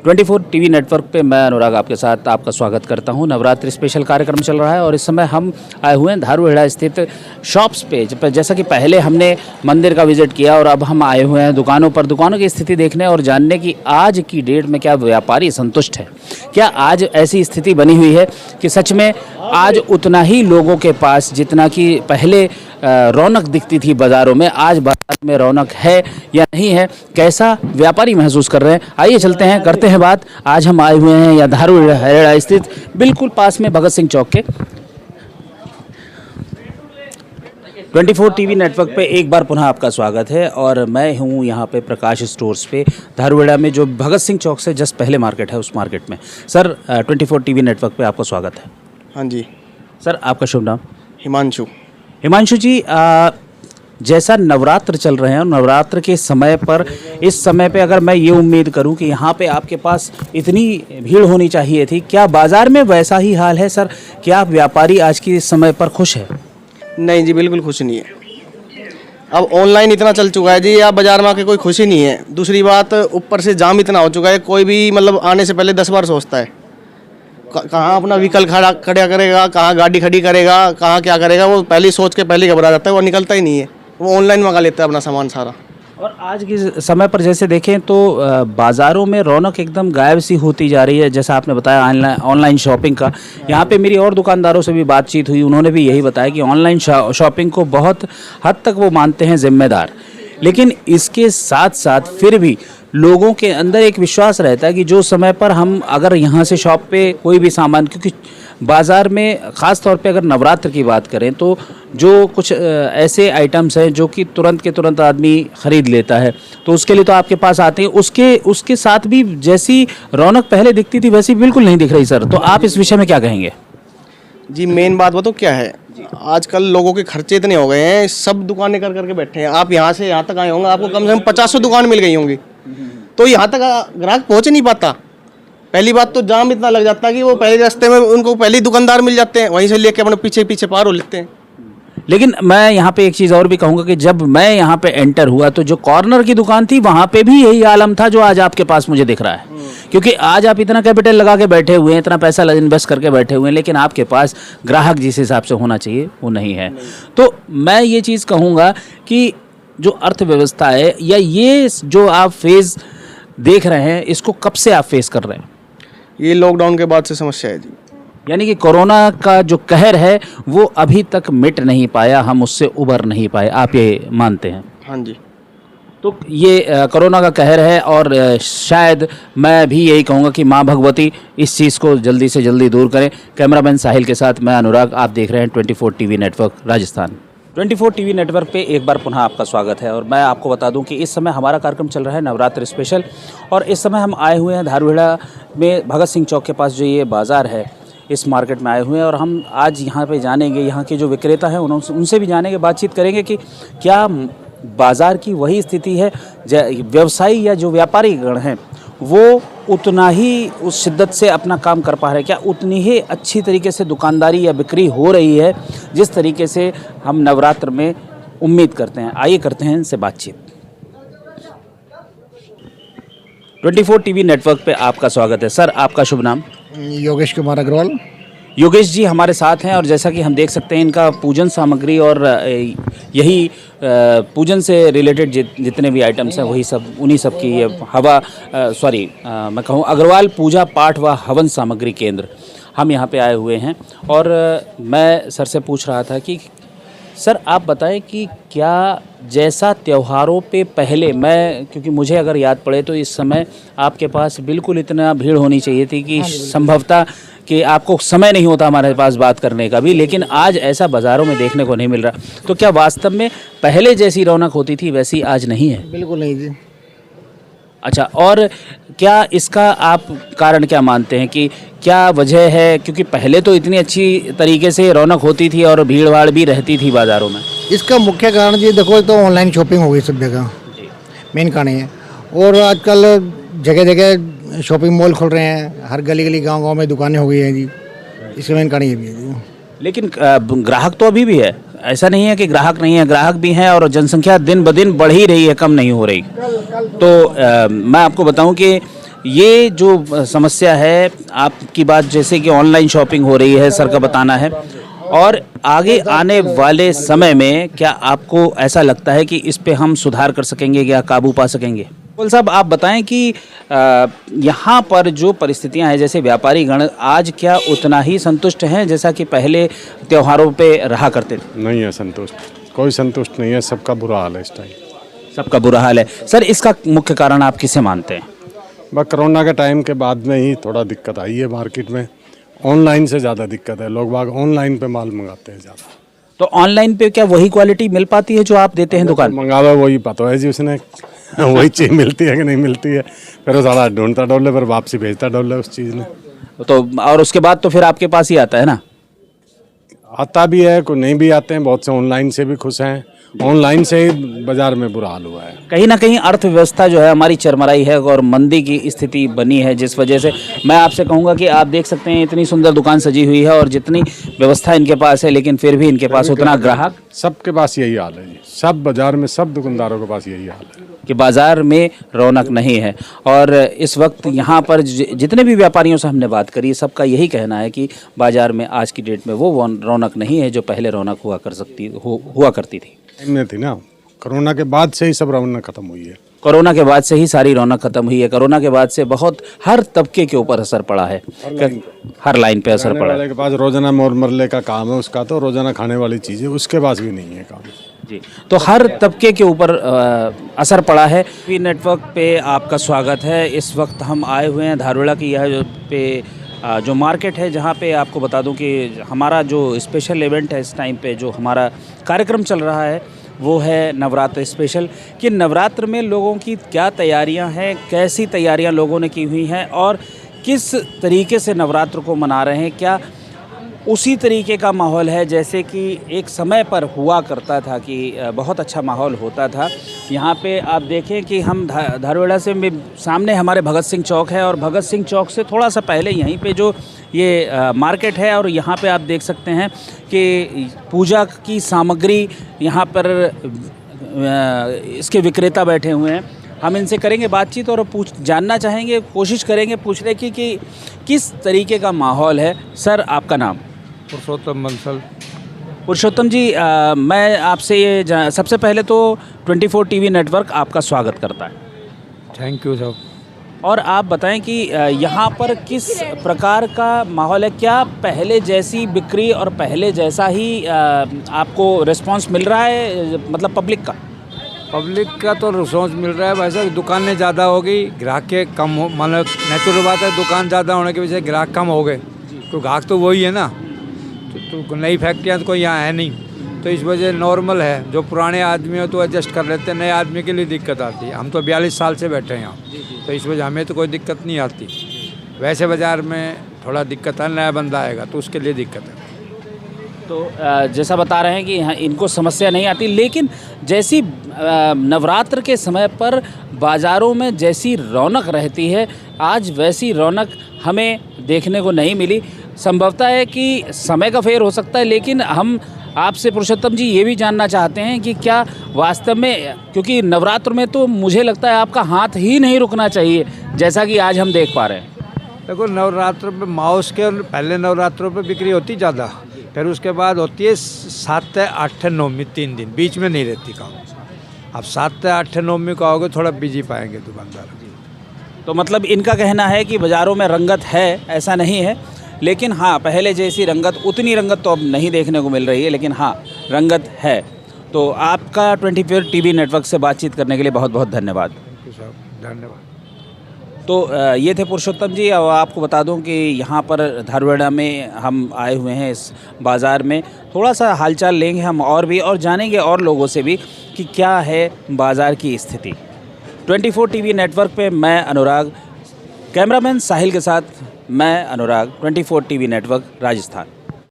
24 TV network पे मैं अनुराग आपके साथ आपका स्वागत करता हूं। नवरात्रि स्पेशल कार्यक्रम चल रहा है और इस समय हम आए हुए हैं धारूहेड़ा स्थित शॉप्स पे। जैसा कि पहले हमने मंदिर का विजिट किया और अब हम आए हुए हैं दुकानों की स्थिति देखने और जानने की आज की डेट में क्या व्यापारी संतुष्ट है, क्या आज ऐसी स्थिति बनी हुई है कि सच में आज उतना ही लोगों के पास जितना कि पहले रौनक दिखती थी बाज़ारों में, आज बाजार में रौनक है या नहीं है, कैसा व्यापारी महसूस कर रहे हैं। आइए चलते हैं, करते हैं बात। आज हम आए हुए हैं या धारूहेड़ा स्थित बिल्कुल पास में भगत सिंह चौक के 24 टीवी नेटवर्क पे एक बार पुनः आपका स्वागत है। और मैं हूँ यहाँ पे प्रकाश स्टोर्स पे धारूहेड़ा में, जो भगत सिंह चौक से जस्ट पहले मार्केट है, उस मार्केट में। सर 24 टीवी नेटवर्क पे आपका स्वागत है। हाँ जी सर, आपका शुभ नाम? हिमांशु जी, जैसा नवरात्र चल रहे हैं, नवरात्र के समय पर इस समय पे अगर मैं ये उम्मीद करूं कि यहाँ पे आपके पास इतनी भीड़ होनी चाहिए थी, क्या बाज़ार में वैसा ही हाल है सर? क्या व्यापारी आज के इस समय पर खुश है? नहीं जी, बिल्कुल खुश नहीं है। अब ऑनलाइन इतना चल चुका है जी, आप बाज़ार में आके कोई खुशी नहीं है। दूसरी बात, ऊपर से जाम इतना हो चुका है, कोई भी मतलब आने से पहले 10 बार सोचता है कहाँ अपना व्हीकल खड़ा करेगा, कहाँ गाड़ी खड़ी करेगा, कहाँ क्या करेगा। वो पहले ही सोच के पहले घबरा जाता है, वो निकलता ही नहीं है, वो ऑनलाइन मंगा लेता है अपना सामान सारा। और आज के समय पर जैसे देखें तो बाज़ारों में रौनक एकदम गायब सी होती जा रही है। जैसा आपने बताया ऑनलाइन शॉपिंग का, यहाँ पे मेरी और दुकानदारों से भी बातचीत हुई, उन्होंने भी यही बताया कि ऑनलाइन शॉपिंग को बहुत हद तक वो मानते हैं जिम्मेदार। लेकिन इसके साथ साथ फिर भी लोगों के अंदर एक विश्वास रहता है कि जो समय पर हम अगर यहाँ से शॉप पे कोई भी सामान, क्योंकि बाज़ार में ख़ास तौर पे अगर नवरात्र की बात करें तो जो कुछ ऐसे आइटम्स हैं जो कि तुरंत के तुरंत आदमी ख़रीद लेता है, तो उसके लिए तो आपके पास आते हैं। उसके साथ भी जैसी रौनक पहले दिखती थी वैसी बिल्कुल नहीं दिख रही सर। तो आप इस विषय में क्या कहेंगे? जी, मेन बात बताओ क्या है, आजकल लोगों के खर्चे इतने हो गए हैं, सब दुकानें कर करके बैठे हैं। आप यहाँ से यहाँ तक आए होंगे, आपको कम से कम 50 दुकान मिल गई होंगी, तो यहाँ तक ग्राहक पहुँच नहीं पाता। पहली बात तो जाम इतना लग जाता है कि वो पहले रास्ते में उनको पहले ही दुकानदार मिल जाते हैं, वहीं से लेके अपने पीछे पीछे पार हो लेते हैं। लेकिन मैं यहाँ पे एक चीज़ और भी कहूँगा कि जब मैं यहाँ पे एंटर हुआ तो जो कॉर्नर की दुकान थी वहाँ पे भी यही आलम था जो आज आपके पास मुझे दिख रहा है। क्योंकि आज आप इतना कैपिटल लगा के बैठे हुए हैं, इतना पैसा इन्वेस्ट करके बैठे हुए हैं, लेकिन आपके पास ग्राहक जिस हिसाब से होना चाहिए वो नहीं है। तो मैं ये चीज़ कहूँगा कि जो अर्थव्यवस्था है या ये जो आप फेज़ देख रहे हैं, इसको कब से आप फेस कर रहे हैं? ये लॉकडाउन के बाद से समस्या है जी। यानी कि कोरोना का जो कहर है वो अभी तक मिट नहीं पाया, हम उससे उबर नहीं पाए, आप ये मानते हैं? हाँ जी। तो ये कोरोना का कहर है और शायद मैं भी यही कहूँगा कि माँ भगवती इस चीज़ को जल्दी से जल्दी दूर करें। कैमरामैन साहिल के साथ मैं अनुराग, आप देख रहे हैं 24 TV network Rajasthan. 24 TV network पे एक बार पुनः आपका स्वागत है। और मैं आपको बता दूं कि इस समय हमारा कार्यक्रम चल रहा है नवरात्र स्पेशल, और इस समय हम आए हुए हैं धारूहेड़ा में भगत सिंह चौक के पास जो ये बाज़ार है, इस मार्केट में आए हुए हैं। और हम आज यहाँ पे जानेंगे, यहाँ के जो विक्रेता हैं उनसे भी जानेंगे, बातचीत करेंगे कि क्या बाज़ार की वही स्थिति है, व्यवसायी या जो व्यापारी गण हैं वो उतना ही उस शिद्दत से अपना काम कर पा रहे हैं, क्या उतनी ही अच्छी तरीके से दुकानदारी या बिक्री हो रही है जिस तरीके से हम नवरात्र में उम्मीद करते हैं। आइए करते हैं इनसे बातचीत। 24 टीवी नेटवर्क पे आपका स्वागत है। सर, आपका शुभ नाम? योगेश कुमार अग्रवाल। योगेश जी हमारे साथ हैं और जैसा कि हम देख सकते हैं इनका पूजन सामग्री और यही पूजन से रिलेटेड जितने भी आइटम्स हैं वही सब, उन्हीं सब की ये मैं कहूँ अग्रवाल पूजा पाठ व हवन सामग्री केंद्र, हम यहाँ पे आए हुए हैं। और मैं सर से पूछ रहा था कि सर आप बताएं कि क्या जैसा त्योहारों पे पहले, मैं क्योंकि मुझे अगर याद पड़े तो इस समय आपके पास बिल्कुल इतना भीड़ होनी चाहिए थी कि संभवतः कि आपको समय नहीं होता हमारे पास बात करने का भी, लेकिन आज ऐसा बाज़ारों में देखने को नहीं मिल रहा। तो क्या वास्तव में पहले जैसी रौनक होती थी वैसी आज नहीं है? बिल्कुल नहीं जी। अच्छा, और क्या इसका आप कारण क्या मानते हैं कि क्या वजह है? क्योंकि पहले तो इतनी अच्छी तरीके से रौनक होती थी और भीड़ भाड़ भी रहती थी बाज़ारों में। इसका मुख्य कारण जी देखो, तो ऑनलाइन शॉपिंग हो गई सब जगह, मेन कारण है। और आजकल जगह जगह शॉपिंग मॉल खुल रहे हैं, हर गली गली गांव गांव में दुकानें हो गई हैं जी, इसका मेन कारण ये भी है जी। लेकिन ग्राहक तो अभी भी है, ऐसा नहीं है कि ग्राहक नहीं है, ग्राहक भी हैं और जनसंख्या दिन ब दिन बढ़ ही रही है, कम नहीं हो रही। तो मैं आपको बताऊं कि ये जो समस्या है, आपकी बात जैसे कि ऑनलाइन शॉपिंग हो रही है, सर का बताना है, और आगे आने वाले समय में क्या आपको ऐसा लगता है कि इस पे हम सुधार कर सकेंगे या काबू पा सकेंगे? बोल साहब, आप बताएं कि यहाँ पर जो परिस्थितियाँ हैं, जैसे व्यापारी गण आज क्या उतना ही संतुष्ट हैं जैसा कि पहले त्योहारों पे रहा करते थे? नहीं है संतुष्ट, कोई संतुष्ट नहीं है, सबका बुरा हाल है इस टाइम। सबका बुरा हाल है। सर, इसका मुख्य कारण आप किसे मानते हैं? बस कोरोना के टाइम के बाद में ही थोड़ा दिक्कत आई है मार्केट में। ऑनलाइन से ज़्यादा दिक्कत है, लोग बाग ऑनलाइन पे माल मंगाते हैं ज़्यादा। तो ऑनलाइन पे क्या वही क्वालिटी मिल पाती है जो आप देते हैं दुकान? मंगावा वही पता है जी उसने वही चीज़ मिलती है कि नहीं मिलती है, फिर वो सारा ढूंढता डोले, फिर वापसी भेजता डोले उस चीज़ ने। तो और उसके बाद तो फिर आपके पास ही आता है ना? आता भी है, कोई नहीं भी आते हैं, बहुत से ऑनलाइन से भी खुश हैं। ऑनलाइन से ही बाजार में बुरा हाल हुआ है। कहीं ना कहीं अर्थव्यवस्था जो है हमारी चरमराई है और मंदी की स्थिति बनी है, जिस वजह से मैं आपसे कहूँगा कि आप देख सकते हैं इतनी सुंदर दुकान सजी हुई है और जितनी व्यवस्था इनके पास है, लेकिन फिर भी इनके पास उतना ग्राहक, सबके पास यही हाल है जी, सब बाजार में सब दुकानदारों के पास यही हाल है कि बाजार में रौनक नहीं है। और इस वक्त यहाँ पर जितने भी व्यापारियों से हमने बात करी, सबका यही कहना है कि बाजार में आज की डेट में वो रौनक नहीं है जो पहले रौनक हुआ करती थी। में थी ना, कोरोना के बाद से ही सब रौनक खत्म हुई है। कोरोना के बाद से ही सारी रौनक खत्म हुई है। कोरोना के बाद से बहुत हर तबके के ऊपर असर पड़ा है, हर लाइन पे असर पड़ा है। के पास रोजाना मोर मरले का काम है उसका, तो रोजाना खाने वाली चीज़ है, उसके पास भी नहीं है काम जी। तो हर तबके के ऊपर असर पड़ा है। टीवी नेटवर्क पे आपका स्वागत है। इस वक्त हम आए हुए हैं धारवाड़ा की यह पे जो मार्केट है, जहाँ पे आपको बता दूं कि हमारा जो स्पेशल इवेंट है, इस टाइम पे जो हमारा कार्यक्रम चल रहा है वो है नवरात्र स्पेशल। कि नवरात्र में लोगों की क्या तैयारियां हैं, कैसी तैयारियां लोगों ने की हुई हैं और किस तरीके से नवरात्र को मना रहे हैं। क्या उसी तरीके का माहौल है जैसे कि एक समय पर हुआ करता था, कि बहुत अच्छा माहौल होता था। यहाँ पे आप देखें कि हम धारवाड़ा से सामने हमारे भगत सिंह चौक है और भगत सिंह चौक से थोड़ा सा पहले यहीं पे जो ये मार्केट है, और यहाँ पे आप देख सकते हैं कि पूजा की सामग्री यहाँ पर इसके विक्रेता बैठे हुए हैं। हम इनसे करेंगे बातचीत और जानना चाहेंगे, कोशिश करेंगे पूछने की कि किस तरीके का माहौल है। सर, आपका नाम? पुरुषोत्तम बंसल। पुरुषोत्तम जी, मैं आपसे ये सबसे पहले तो 24 टीवी नेटवर्क आपका स्वागत करता है। Thank you sir. और आप बताएं कि यहाँ पर किस प्रकार का माहौल है? क्या पहले जैसी बिक्री और पहले जैसा ही आपको रिस्पांस मिल रहा है, मतलब पब्लिक का? पब्लिक का तो रिस्पॉन्स मिल रहा है, वैसे दुकानें ज़्यादा हो गई, ग्राहक के कम हो, मतलब नेचुरल बात है, दुकान ज़्यादा होने की वजह से ग्राहक कम हो गए, तो ग्राहक तो वही है ना। तो नई फैक्ट्रियाँ तो कोई यहाँ है नहीं, तो इस वजह नॉर्मल है। जो पुराने आदमी हो तो एडजस्ट कर लेते हैं, नए आदमी के लिए दिक्कत आती है। हम तो 42 साल से बैठे हैं यहाँ, तो इस वजह हमें तो कोई दिक्कत नहीं आती। वैसे बाज़ार में थोड़ा दिक्कत है, नया बंदा आएगा तो उसके लिए दिक्कत है। तो जैसा बता रहे हैं कि यहाँ इनको समस्या नहीं आती, लेकिन जैसी नवरात्र के समय पर बाज़ारों में जैसी रौनक रहती है, आज वैसी रौनक हमें देखने को नहीं मिली। संभवतः है कि समय का फेर हो सकता है, लेकिन हम आपसे पुरुषोत्तम जी ये भी जानना चाहते हैं कि क्या वास्तव में, क्योंकि नवरात्र में तो मुझे लगता है आपका हाथ ही नहीं रुकना चाहिए, जैसा कि आज हम देख पा रहे हैं। देखो, नवरात्र पे माउस के पहले नवरात्रों पे बिक्री होती ज़्यादा, फिर उसके बाद होती है 7, 8, 9 3 दिन, बीच में नहीं रहती काम। अब 7, 8, 9 को आओगे थोड़ा बिजी पाएंगे दुकानदार। तो मतलब इनका कहना है कि बाज़ारों में रंगत है, ऐसा नहीं है, लेकिन हाँ पहले जैसी रंगत, उतनी रंगत तो अब नहीं देखने को मिल रही है, लेकिन हाँ रंगत है। तो आपका 24 टीवी नेटवर्क से बातचीत करने के लिए बहुत बहुत धन्यवाद। धन्यवाद। तो ये थे पुरुषोत्तम जी। और आपको बता दूं कि यहाँ पर धारवाड़ा में हम आए हुए हैं, इस बाज़ार में थोड़ा सा हालचाल लेंगे हम और जानेंगे और लोगों से भी कि क्या है बाज़ार की स्थिति। 24 टीवी नेटवर्क पे मैं अनुराग, कैमरामैन साहिल के साथ मैं अनुराग, 24 टीवी नेटवर्क राजस्थान।